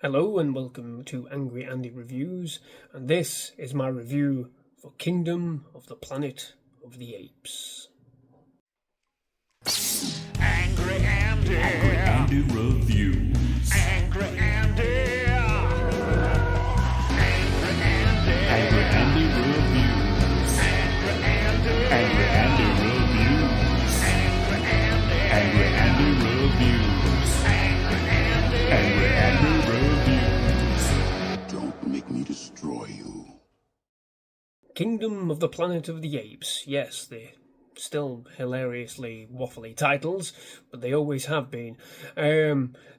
Hello and welcome to Angry Andy Reviews, and this is my review for Kingdom of the Planet of the Apes. Angry Andy. Angry Andy Reviews. Angry Andy. Angry Andy. Angry Andy Reviews. Angry Andy. Angry Andy Reviews. Angry Andy. Angry Andy Reviews. Angry Andy. Angry Andy Reviews. Don't make me destroy you. Kingdom of the Planet of the Apes. Yes, they're still hilariously waffly titles, but they always have been.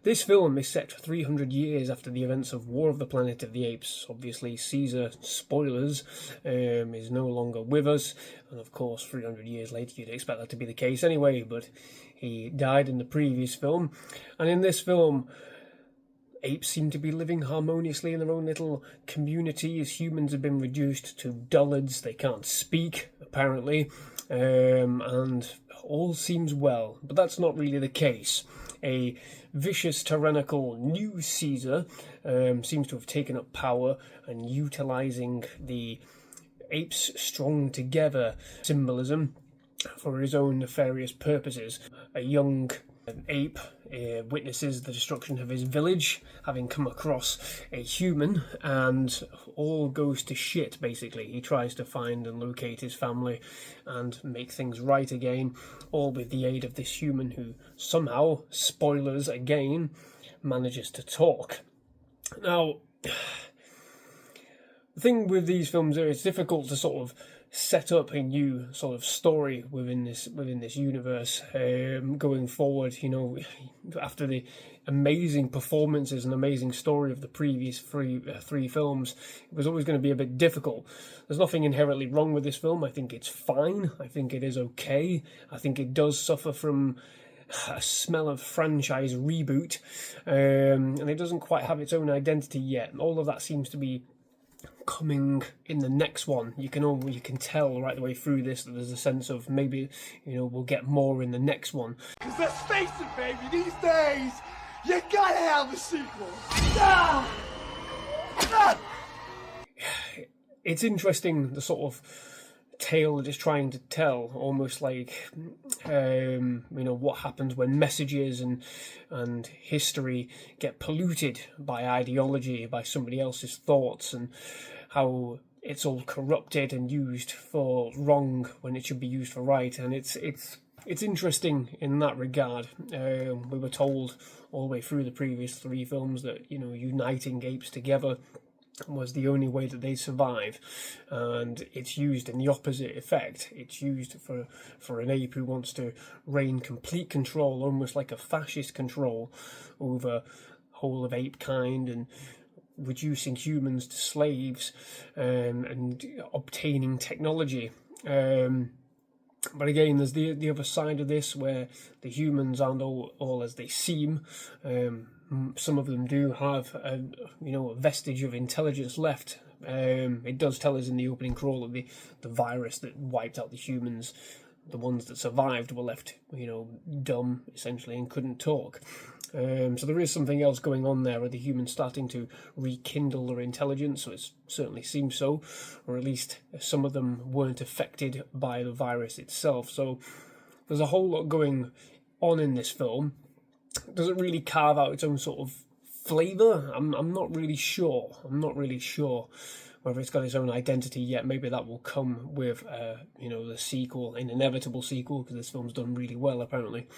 This film is set 300 years after the events of War of the Planet of the Apes. Obviously, Caesar, spoilers, is no longer with us, and of course 300 years later you'd expect that to be the case anyway, but he died in the previous film. And in this film, apes seem to be living harmoniously in their own little community as humans have been reduced to dullards. They can't speak, apparently, and all seems well. But that's not really the case. A vicious, tyrannical new Caesar seems to have taken up power and utilising the apes strong together symbolism for his own nefarious purposes. A young ape witnesses the destruction of his village, having come across a human, and all goes to shit, basically. He tries to find and locate his family and make things right again, all with the aid of this human who somehow, spoilers again, manages to talk. Now, the thing with these films is it's difficult to sort of set up a new sort of story within this universe going forward. You know, after the amazing performances and amazing story of the previous three films, it was always going to be a bit difficult. There's nothing inherently wrong with this film. I think it's fine. I think it is okay. I think it does suffer from a smell of franchise reboot, and it doesn't quite have its own identity yet. All of that seems to be coming in the next one. You can tell right the way through this that there's a sense of maybe, we'll get more in the next one. Cause let's face it, baby, these days, you gotta have a sequel. Ah! Ah! It's interesting, the sort of tale it is trying to tell, almost like what happens when messages and history get polluted by ideology, by somebody else's thoughts, and how it's all corrupted and used for wrong when it should be used for right. And it's interesting in that regard. We were told all the way through the previous three films that uniting apes together was the only way that they survive, and it's used in the opposite effect. It's used for an ape who wants to reign complete control, almost like a fascist control over whole of ape kind, and reducing humans to slaves, and obtaining technology. But again, there's the other side of this, where the humans aren't all as they seem. Some of them do have a vestige of intelligence left. It does tell us in the opening crawl that the virus that wiped out the humans, the ones that survived, were left dumb essentially and couldn't talk. So there is something else going on there. Are the humans starting to rekindle their intelligence? So it certainly seems so, or at least some of them weren't affected by the virus itself. So there's a whole lot going on in this film. It doesn't really carve out its own sort of flavour. I'm not really sure. Whether it's got its own identity yet. Maybe that will come with the sequel, an inevitable sequel, because this film's done really well apparently.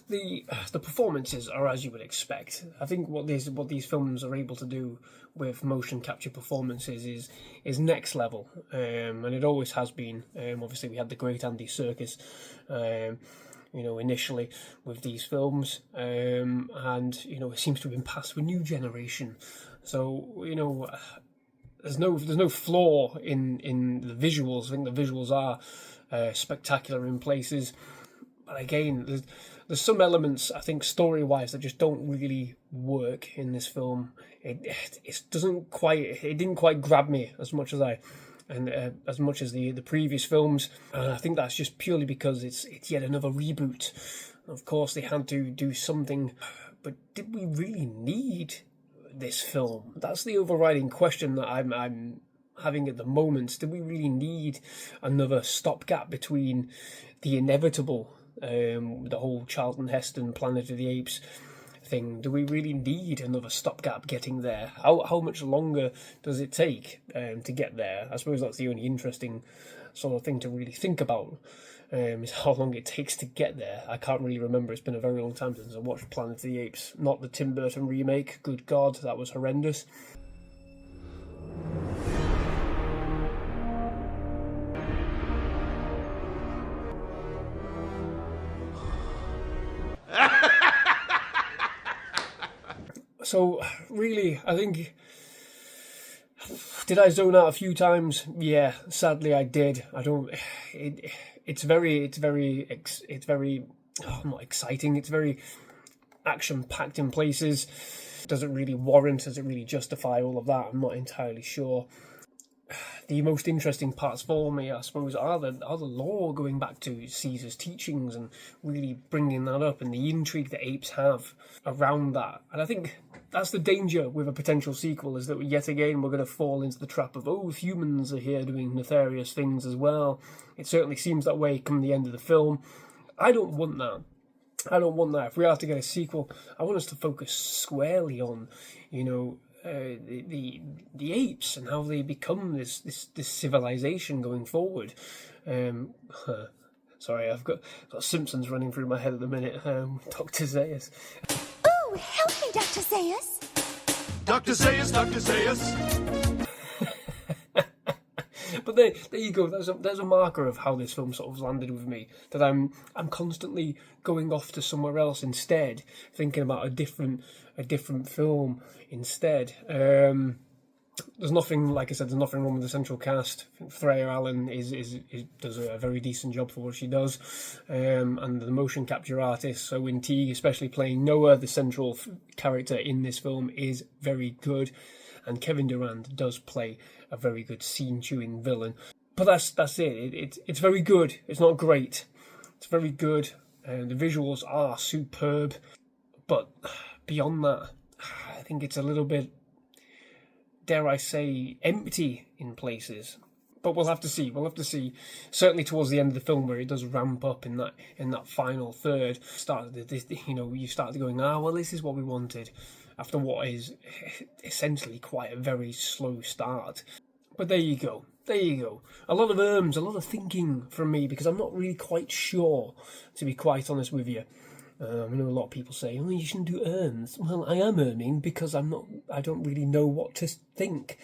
The performances are as you would expect. I think what these films are able to do with motion capture performances is next level, and it always has been. Obviously, we had the great Andy Serkis, initially with these films, and it seems to have been passed with a new generation. So there's no flaw in the visuals. I think the visuals are spectacular in places. But again, there's some elements, I think, story-wise, that just don't really work in this film. It didn't quite grab me as much as the previous films, and I think that's just purely because it's yet another reboot. Of course, they had to do something, but did we really need this film? That's the overriding question that I'm having at the moment. Do we really need another stopgap between the inevitable, the whole Charlton Heston Planet of the Apes thing? Do we really need another stopgap getting there? How much longer does it take to get there? I suppose that's the only interesting sort of thing to really think about, is how long it takes to get there. I can't really remember. It's been a very long time since I watched Planet of the Apes. Not the Tim Burton remake. Good God, that was horrendous. So, really, I think... Did I zone out a few times? Yeah, sadly I did. I don't... It's very not exciting. It's very action-packed in places. Does it really warrant? Does it really justify all of that? I'm not entirely sure. The most interesting parts for me, I suppose, are the lore, going back to Caesar's teachings and really bringing that up, and the intrigue that Apes have around that. And I think that's the danger with a potential sequel, is that yet again we're going to fall into the trap of, oh, humans are here doing nefarious things as well. It certainly seems that way come the end of the film. I don't want that. I don't want that. If we are to get a sequel, I want us to focus squarely on, the apes and how they become this civilization going forward. Sorry, I've got Simpsons running through my head at the minute. Dr. Zaius. Ooh, help me, Dr. Zaius. Dr. Zaius, Dr. Zaius. But there you go. There's a marker of how this film sort of landed with me. That I'm constantly going off to somewhere else instead, thinking about a different film instead. There's nothing, like I said, there's nothing wrong with the central cast. I think Freya Allen does a very decent job for what she does, and the motion capture artist, so Win Teague, especially playing Noah, the central character in this film, is very good. And Kevin Durand does play a very good scene-chewing villain. But that's it. It's very good. It's not great. It's very good. And the visuals are superb. But beyond that, I think it's a little bit, dare I say, empty in places. But we'll have to see. We'll have to see. Certainly towards the end of the film, where it does ramp up in that final third, you start going, well, this is what we wanted, after what is essentially quite a very slow start. But there you go. There you go. A lot of a lot of thinking from me, because I'm not really quite sure, to be quite honest with you. I know a lot of people say, oh, you shouldn't do erms. Well, I am erming because I don't really know what to think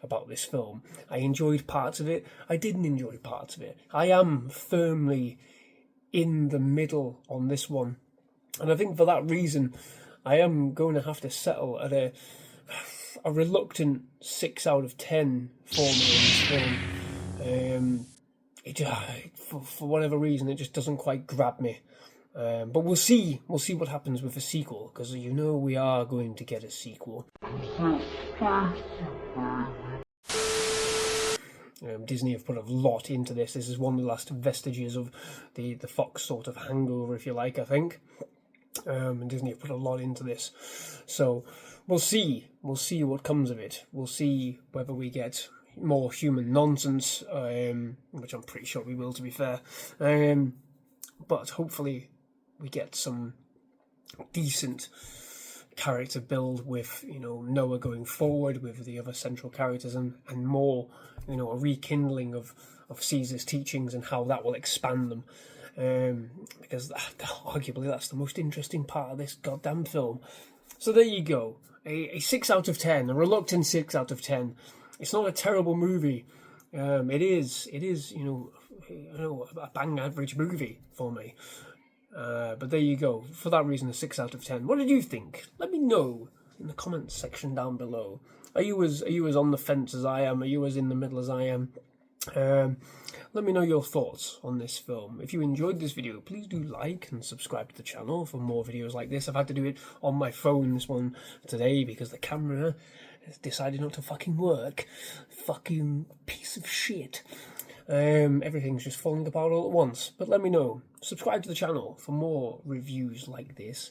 about this film. I enjoyed parts of it. I didn't enjoy parts of it. I am firmly in the middle on this one. And I think for that reason, I am going to have to settle at a reluctant 6 out of 10 for me on this film. For whatever reason, it just doesn't quite grab me. But we'll see. We'll see what happens with the sequel, because we are going to get a sequel. Disney have put a lot into this. This is one of the last vestiges of the Fox sort of hangover, if you like, I think. And Disney have put a lot into this. So we'll see. We'll see what comes of it. We'll see whether we get more human nonsense, which I'm pretty sure we will, to be fair. But hopefully we get some decent character build with, Noah going forward with the other central characters, and more, a rekindling of Caesar's teachings and how that will expand them. Because arguably that's the most interesting part of this goddamn film. So there you go. A 6 out of 10, a reluctant 6 out of 10. It's not a terrible movie. It is, a bang average movie for me. But there you go. For that reason, a 6 out of 10. What did you think? Let me know in the comments section down below. Are you as on the fence as I am? Are you as in the middle as I am? Let me know your thoughts on this film. If you enjoyed this video, please do like and subscribe to the channel for more videos like this. I've had to do it on my phone, this one today, because the camera has decided not to fucking work. Fucking piece of shit. Everything's just falling apart all at once. But let me know. Subscribe to the channel for more reviews like this.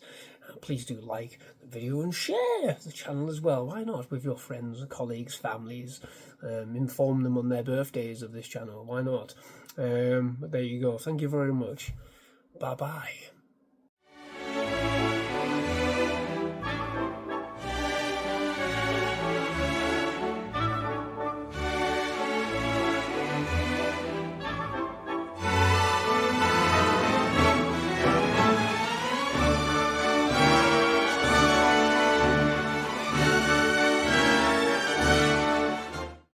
Please do like the video and share the channel as well. Why not? With your friends, colleagues, families. Inform them on their birthdays of this channel. Why not? But there you go. Thank you very much. Bye-bye.